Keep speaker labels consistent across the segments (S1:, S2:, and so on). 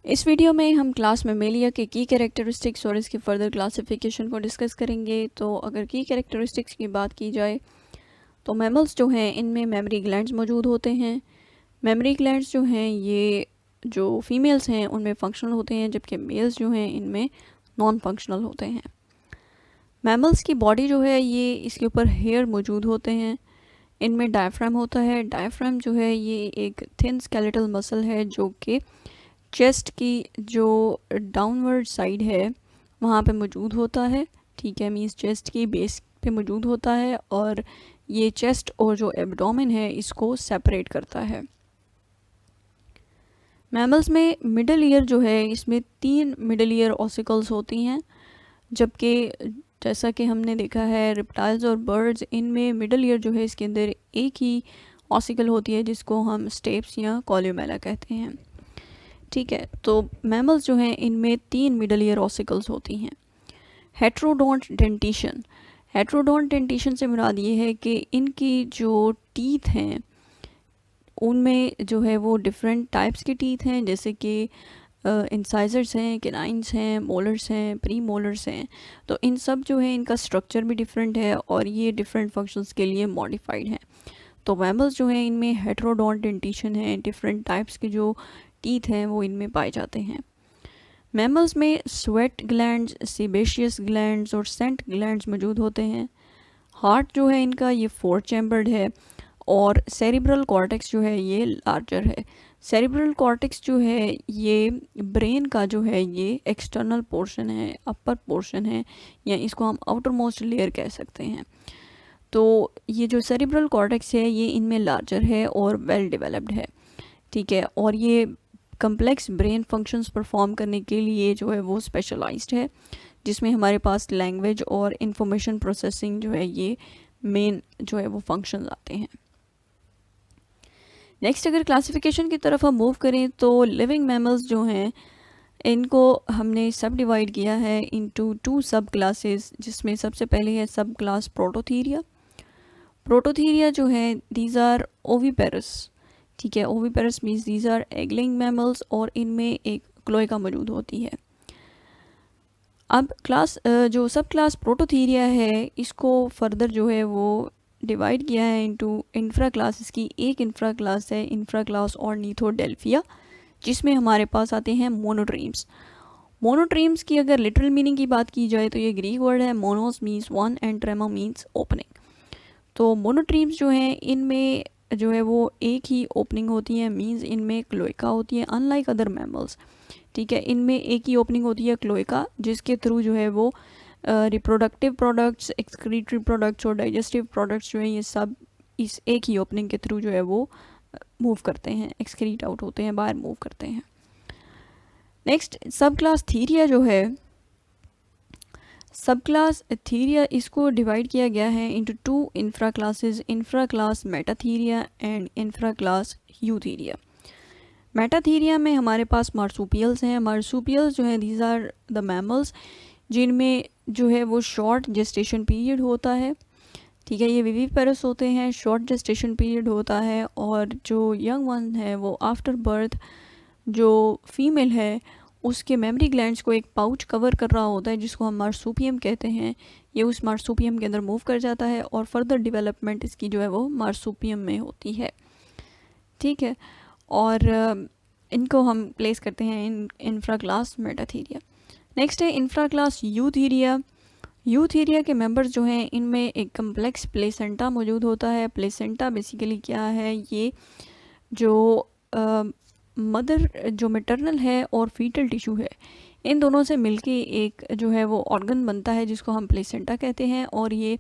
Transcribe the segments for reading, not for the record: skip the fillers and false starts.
S1: इस वीडियो में हम क्लास मेमेलिया के की कैरेक्टरिस्टिक्स और इसकी फ़र्दर क्लासिफिकेशन को डिस्कस करेंगे। तो अगर की कैरेक्टरिस्टिक्स की बात की जाए तो मैमल्स जो हैं इनमें मेमोरी ग्लैंड्स मौजूद होते हैं। मेमोरी ग्लैंड्स जो हैं ये जो फीमेल्स हैं उनमें फंक्शनल होते हैं, जबकि मेल्स जो हैं इनमें नॉन फंक्शनल होते हैं। मैमल्स की बॉडी जो है ये इसके ऊपर हेयर मौजूद होते हैं। इनमें डायफ्राम होता है। डायफ्राम जो है ये एक थिन स्केलेटल मसल है जो कि चेस्ट की जो डाउनवर्ड साइड है वहाँ पे मौजूद होता है। ठीक है, मीन्स चेस्ट की बेस पे मौजूद होता है और ये चेस्ट और जो एब्डोमेन है इसको सेपरेट करता है। मैमल्स में मिडल ईयर जो है इसमें 3 मिडल ईयर ऑसिकल्स होती हैं, जबकि जैसा कि हमने देखा है रिप्टाइल्स और बर्ड्स इनमें मिडल ईयर जो है इसके अंदर एक ही ऑसिकल होती है जिसको हम स्टेप्स या कॉल्यूमेला कहते हैं। ठीक है, तो मैमल्स जो हैं इनमें 3 मिडल ईयर ऑसिकल्स होती हैं। हेट्रोडोंट डेंटिशन, हेट्रोडोंट डेंटिशन से मुराद ये है कि इनकी जो टीथ हैं उनमें जो है वो डिफरेंट टाइप्स के टीथ हैं, जैसे कि इंसाइजर्स हैं, केनाइन्स हैं, मोलर्स हैं, प्री मोलर्स हैं। तो इन सब जो है इनका स्ट्रक्चर भी डिफरेंट है और ये डिफरेंट फंक्शंस के लिए मॉडिफाइड हैं। तो मैमल्स जो हैं इनमें हेट्रोडोंट डेंटिशन है, डिफरेंट टाइप्स के जो टीथ हैं वो इनमें पाए जाते हैं। मैमल्स में स्वेट ग्लैंड्स, सीबेशियस ग्लैंड्स और सेंट ग्लैंड्स मौजूद होते हैं। हार्ट जो है इनका ये 4 चैम्बर्ड है और सेरिब्रल कॉर्टेक्स जो है ये लार्जर है। सेरिब्रल कॉर्टेक्स जो है ये ब्रेन का जो है ये एक्सटर्नल पोर्शन है, अपर पोर्शन है, या इसको हम आउटर मोस्ट लेयर कह सकते हैं। तो ये जो सेरिब्रल कॉर्टेक्स है ये इनमें लार्जर है और वेल डेवलप्ड है। ठीक है, और ये कम्प्लेक्स ब्रेन फंक्शंस परफॉर्म करने के लिए जो है वो स्पेशलाइज्ड है, जिसमें हमारे पास लैंग्वेज और इंफॉर्मेशन प्रोसेसिंग जो है ये मेन जो है वो फंक्शंस आते हैं। नेक्स्ट अगर क्लासिफिकेशन की तरफ हम मूव करें तो लिविंग मैमल्स जो हैं इनको हमने सब डिवाइड किया है इनटू 2 सब क्लासेस, जिसमें सबसे पहले है सब क्लास प्रोटोथीरिया। प्रोटोथीरिया जो है दीज आर ओविपेरस। ठीक है, oviparous means these are egg laying mammals और इनमें एक क्लोएका मौजूद होती है। अब क्लास जो सब क्लास प्रोटोथीरिया है इसको फर्दर जो है वो डिवाइड किया है इनटू इंफ्रा क्लासेस की। एक इंफ्रा क्लास है इंफ्रा क्लास ऑर्निथोडेल्फिया, जिसमें हमारे पास आते हैं मोनोट्रीम्स। मोनोट्रीम्स की अगर लिटरल मीनिंग की बात की जाए तो ये ग्रीक वर्ड है, monos means one and trema means opening. तो मोनोट्रीम्स जो हैं इनमें जो है वो एक ही ओपनिंग होती है, मीन्स इनमें क्लोएका होती है, अनलाइक अदर मैमल्स। ठीक है, इनमें एक ही ओपनिंग होती है क्लोएका, जिसके थ्रू जो है वो रिप्रोडक्टिव प्रोडक्ट्स, एक्सक्रीटरी प्रोडक्ट्स और डाइजेस्टिव प्रोडक्ट्स जो हैं ये सब इस एक ही ओपनिंग के थ्रू जो है वो मूव करते हैं, एक्सक्रीट आउट होते हैं, बाहर मूव करते हैं। नेक्स्ट सब क्लास थीरिया जो है, सब क्लास थीरिया इसको डिवाइड किया गया है into 2 infra classes, infra class Metatheria and infra class Eutheria. Metatheria में हमारे पास मार्सूपियल्स हैं। मार्सूपियल्स जो हैं दीज आर द मैमल्स जिनमें जो है वो शॉर्ट जेस्टेशन पीरियड होता है। ठीक है, ये विविपेरस होते हैं, शॉर्ट जेस्टेशन पीरियड होता है और जो यंग वन है वो आफ्टर बर्थ जो फीमेल है उसके मेमोरी ग्लैंड्स को एक पाउच कवर कर रहा होता है जिसको हम मार्सूपियम कहते हैं। ये उस मार्सूपियम के अंदर मूव कर जाता है और फर्दर डेवलपमेंट इसकी जो है वो मार्सूपियम में होती है। ठीक है, और इनको हम प्लेस करते हैं इन इंफ्रा क्लास मेटाथीरिया। नेक्स्ट है इंफ्रा क्लास यूथीरिया। यूथीरिया के मेंबर्स जो हैं इनमें एक कम्प्लेक्स प्लेसेंटा मौजूद होता है। प्लेसेंटा बेसिकली क्या है, ये जो मदर जो मैटरनल है और फीटल टिश्यू है इन दोनों से मिलके एक जो है वो ऑर्गन बनता है जिसको हम प्लेसेंटा कहते हैं। और ये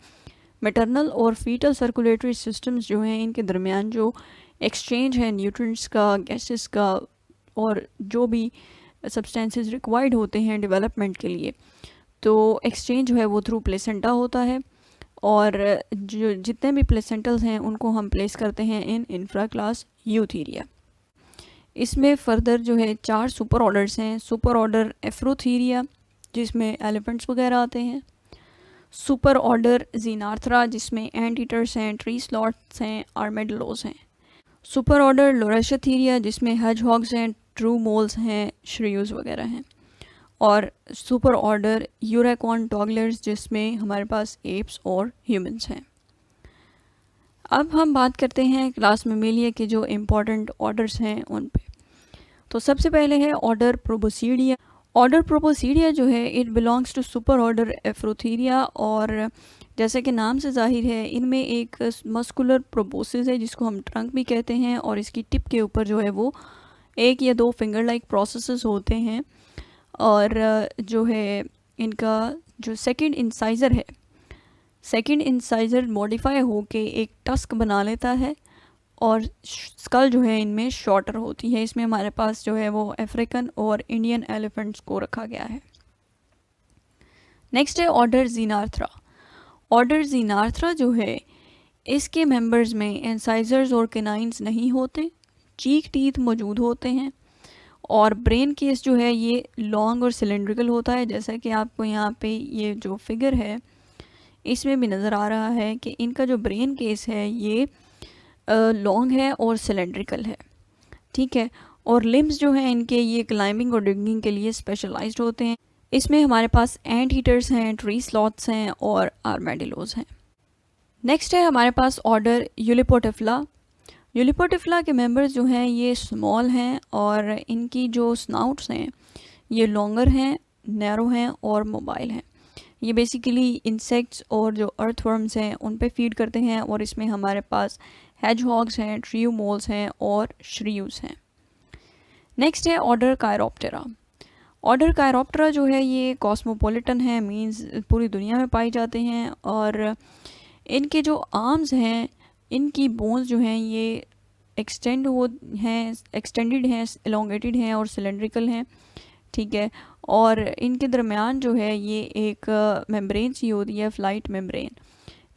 S1: मैटरनल और फीटल सर्कुलेटरी सिस्टम्स जो हैं इनके दरमियान जो एक्सचेंज है न्यूट्रिएंट्स का, गैसेस का और जो भी सब्सटेंसेस रिक्वायर्ड होते हैं डेवलपमेंट के लिए, तो एक्सचेंज जो है वो थ्रू प्लेसेंटा होता है। और जो जितने भी प्लेसेंटल्स हैं उनको हम प्लेस करते हैं इन इंफ्रा क्लास यूथीरिया। इसमें फर्दर जो है 4 सुपर ऑर्डर्स हैं। सुपर ऑर्डर एफ्रोथीरिया जिसमें एलिफेंट्स वगैरह आते हैं, सुपर ऑर्डर जीनार्थरा जिसमें एंट ईटर्स हैं, ट्री स्लॉथ्स हैं, आर्मेडलोस हैं, सुपर ऑर्डर लोरेशिथीरिया जिसमें हेजहॉग्स हैं, ट्रू मोल्स हैं, श्रियूज वगैरह हैं। और सुपर ऑर्डर यूरेकॉन टॉगलर्स, जिसमें हमारे पास एप्स और ह्यूमंस हैं। अब हम बात करते हैं क्लास मेमेलिया के जो इम्पोर्टेंट ऑर्डर्स हैं उन पे। तो सबसे पहले है ऑर्डर प्रोबोसीडिया। ऑर्डर प्रोबोसीडिया जो है it belongs to super order Afrotheria, और जैसे कि नाम से जाहिर है इनमें एक मस्कुलर प्रोबोसिस है जिसको हम ट्रंक भी कहते हैं, और इसकी टिप के ऊपर जो है वो एक या दो फिंगर लाइक प्रोसेसेस होते हैं। और जो है इनका जो सेकंड इंसाइज़र है, सेकंड इंसाइज़र मॉडिफाई होके एक टस्क बना लेता है, और स्कल जो है इनमें शॉर्टर होती है। इसमें हमारे पास जो है वो अफ्रीकन और इंडियन एलिफेंट्स को रखा गया है। नेक्स्ट है ऑर्डर जीनार्थ्रा। ऑर्डर जीनार्थ्रा जो है इसके मेंबर्स में इंसाइजर्स और केनाइंस नहीं होते, चीक टीथ मौजूद होते हैं, और ब्रेन केस जो है ये लॉन्ग और सिलेंड्रिकल होता है, जैसा कि आपको यहाँ पे ये जो फिगर है इसमें भी नज़र आ रहा है कि इनका जो ब्रेन केस है ये लॉन्ग है और सिलेंड्रिकल है, ठीक है। और लिम्स जो हैं इनके ये क्लाइंबिंग और डिगिंग के लिए स्पेशलाइज्ड होते हैं। इसमें हमारे पास एंट ईटर्स हैं, ट्री स्लॉथ्स हैं और आर्मेडिलोज हैं। नेक्स्ट है हमारे पास ऑर्डर यूलिपोटिफ्ला। यूलिपोटिफ्ला के मेंबर्स जो हैं ये स्मॉल हैं, और इनकी जो स्नाउट्स हैं ये लॉन्गर हैं, नैरो हैं और मोबाइल हैं। ये बेसिकली इंसेक्ट्स और जो अर्थवर्म्स हैं उन पे फीड करते हैं, और इसमें हमारे पास हेजहॉग्स हैं, ट्रियो मोल्स हैं और श्रियूज हैं। नेक्स्ट है ऑर्डर कायरोप्टेरा। ऑर्डर कायरोप्टेरा जो है ये कॉस्मोपॉलिटन है, मींस पूरी दुनिया में पाए जाते हैं, और इनके जो आर्म्स हैं इनकी बोन्स जो हैं ये एक्सटेंडेड हैं, एलोंगेटेड हैं और सिलेंड्रिकल हैं, ठीक है। और इनके दरमियान जो है ये एक मेम्ब्रेन सी होती है, फ्लाइट मेम्ब्रेन,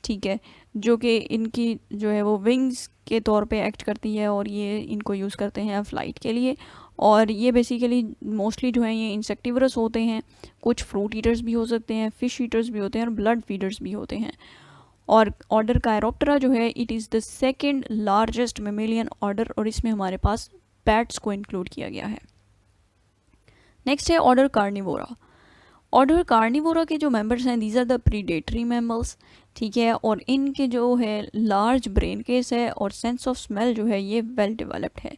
S1: ठीक है, जो कि इनकी जो है वो विंग्स के तौर पे एक्ट करती है, और ये इनको यूज़ करते हैं फ़्लाइट के लिए। और ये बेसिकली मोस्टली जो है ये इंसेक्टिवरस होते हैं, कुछ फ्रूट ईटर्स भी हो सकते हैं, फ़िश ईटर्स भी होते हैं और ब्लड फीडर्स भी होते हैं। और ऑर्डर कायरोप्टेरा जो है it is the second largest mammalian order, और इसमें हमारे पास बैट्स को इंक्लूड किया गया है। नेक्स्ट है ऑर्डर कार्निवोरा। ऑर्डर कार्निवोरा के जो मेंबर्स हैं these are the predatory mammals, ठीक है, और इनके जो है लार्ज ब्रेन केस है और सेंस ऑफ स्मेल जो है ये वेल डेवलप्ड है।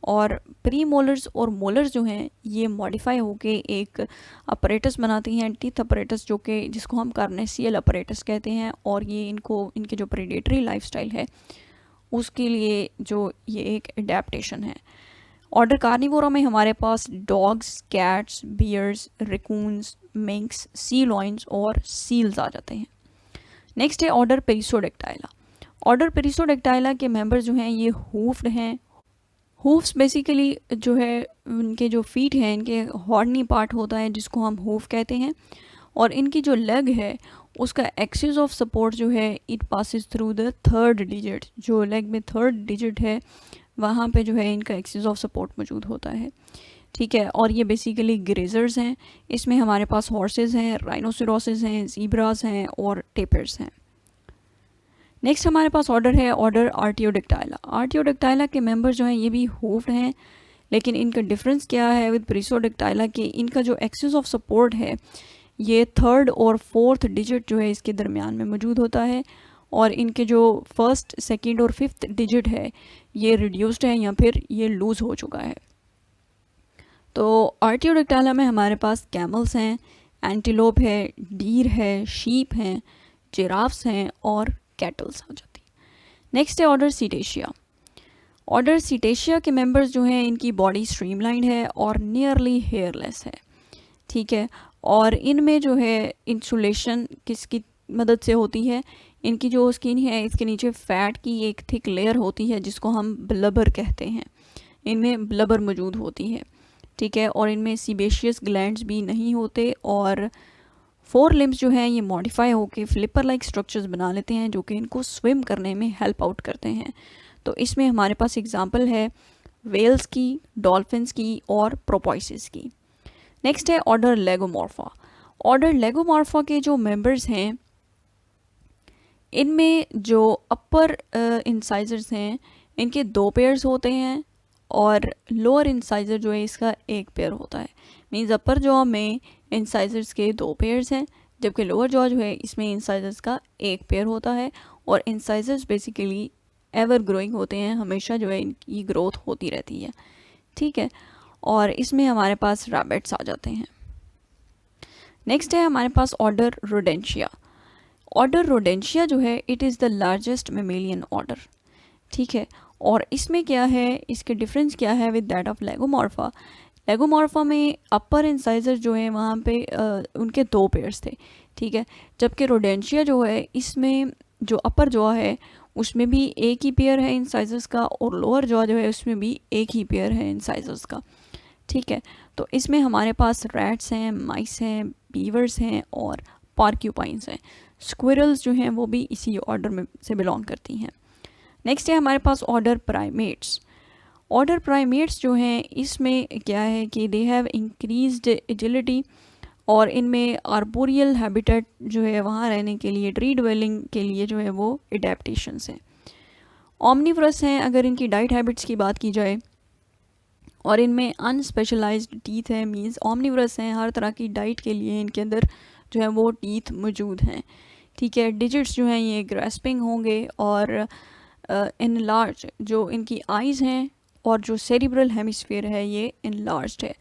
S1: और प्री मोलर्स और मोलर्स जो हैं ये मॉडिफाई होके एक अपरेटस बनाती हैं, टीथ अपरेटस, जो कि जिसको हम कार्नेसियल अपरेटस कहते हैं, और ये इनके जो प्रीडेटरी लाइफस्टाइल है उसके लिए जो ये एक एडेप्टेशन है। ऑर्डर कार्निवोरा में हमारे पास डॉग्स, कैट्स, बियर्स, रेकून्स, मिंक्स, सी लॉइन्स और सील्स आ जाते हैं। नेक्स्ट है ऑर्डर पेरिसोडेक्टाइला। ऑर्डर पेरिसोडेक्टाइला के मेंबर्स जो हैं ये हूफ्ड हैं। हूफ्स बेसिकली जो है उनके जो फीट हैं इनके हॉर्नी पार्ट होता है जिसको हम हूफ कहते हैं, और इनकी जो लेग है उसका एक्सिस ऑफ सपोर्ट जो है it passes through the third digit. जो लेग में थर्ड डिजिट है वहाँ पे जो है इनका एक्सिस ऑफ सपोर्ट मौजूद होता है, ठीक है। और ये बेसिकली ग्रेजर्स हैं। इसमें हमारे पास हॉर्सेस हैं, राइनोसिरोसिस हैं, ज़ीब्रास हैं और टेपर्स हैं। नेक्स्ट हमारे पास ऑर्डर है ऑर्डर आर्टियोडेक्टाइला। आर्टियोडेक्टाइला के मेंबर्स जो हैं ये भी हूफ्ड हैं, लेकिन इनका डिफरेंस क्या है विद पेरिसोडेक्टाइला के, इनका जो एक्सिस ऑफ सपोर्ट है ये थर्ड और फोर्थ डिजिट जो है इसके दरमियान में मौजूद होता है, और इनके जो फर्स्ट, सेकंड और फिफ्थ डिजिट है ये रिड्यूस्ड है या फिर ये लूज़ हो चुका है। तो आर्टियोडेक्टाइला में हमारे पास कैमल्स हैं, एंटीलोप है, डीर है, शीप हैं, जिराफ्स हैं और कैटल्स हो जाती है। नेक्स्ट है ऑर्डर सीटेशिया। ऑर्डर सीटेशिया के मेंबर्स जो हैं इनकी बॉडी स्ट्रीमलाइंड है और नियरली हेयरलेस है, ठीक है। और इनमें जो है इंसुलेशन किसकी मदद से होती है, इनकी जो स्किन है इसके नीचे फैट की एक थिक लेयर होती है जिसको हम ब्लबर कहते हैं, इनमें ब्लबर मौजूद होती है, ठीक है। और इनमें सीबेशियस ग्लैंड्स भी नहीं होते, और फोर लिम्स जो हैं ये मॉडिफाई होके फ्लिपर लाइक स्ट्रक्चर्स बना लेते हैं जो कि इनको स्विम करने में हेल्प आउट करते हैं। तो इसमें हमारे पास एग्जांपल है वेल्स की, डॉल्फिन्स की और प्रोपोइसिस की। नेक्स्ट है ऑर्डर लेगोमॉर्फा। ऑर्डर लेगोमॉर्फा के जो मेंबर्स हैं इनमें जो अपर इंसाइजर्स हैं इनके दो पेयर्स होते हैं, और लोअर इंसाइजर जो है इसका एक पेयर होता है। मीन्स अपर जॉ में इंसाइजर्स के 2 पेयर्स हैं, जबकि लोअर जॉ जो है इसमें इंसाइजर्स का एक पेयर होता है। और इंसाइजर्स बेसिकली एवर ग्रोइंग होते हैं, हमेशा जो है इनकी ग्रोथ होती रहती है, ठीक है। और इसमें हमारे पास रैबिट्स आ जाते हैं। नेक्स्ट है हमारे पास ऑर्डर रोडेंशिया। ऑर्डर रोडेंशिया जो है it is the largest mammalian order, ठीक है। और इसमें क्या है, इसके डिफरेंस क्या है विद दैट ऑफ लेगोमॉर्फा। लेगोमॉर्फा में अपर इंसाइजर जो है वहाँ पे उनके 2 पेयर्स थे, ठीक है। जबकि रोडेंशिया जो है इसमें जो अपर जॉ है उसमें भी एक ही पेयर है इंसाइजर्स का, और लोअर जॉ जो है उसमें भी एक ही पेयर है इंसाइजर्स का, ठीक है। तो इसमें हमारे पास रैट्स हैं, माइस हैं, बीवर्स हैं और पार्क्यूपाइंस हैं। स्क्विरल्स जो हैं वो भी इसी ऑर्डर में से बिलोंग करती हैं। नेक्स्ट है हमारे पास ऑर्डर प्राइमेट्स। ऑर्डर प्राइमेट्स जो हैं इसमें क्या है कि दे हैव इंक्रीज्ड एजिलिटी, और इनमें आर्बोरियल हैबिटेट जो है वहाँ रहने के लिए, ट्री ड्वेलिंग के लिए जो है वो एडेप्टेशंस हैं। ऑमनिवरस हैं अगर इनकी डाइट हैबिट्स की बात की जाए, और इनमें अनस्पेशलाइज्ड टीथ है, मीन्स ऑमनिवरस हैं, हर तरह की डाइट के लिए इनके अंदर जो है वो टीथ मौजूद हैं, ठीक है। डिजिट्स जो हैं ये ग्रेस्पिंग होंगे, और इनलार्ज जो इनकी आइज़ हैं और जो सेरिब्रल हेमिस्फीयर है ये इनलार्ज्ड है।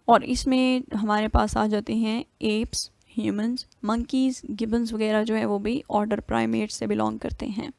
S1: और इसमें हमारे पास आ जाते हैं एप्स, ह्यूमंस, मंकीज़, गिबन्स वगैरह जो है वो भी ऑर्डर प्राइमेट्स से बिलोंग करते हैं।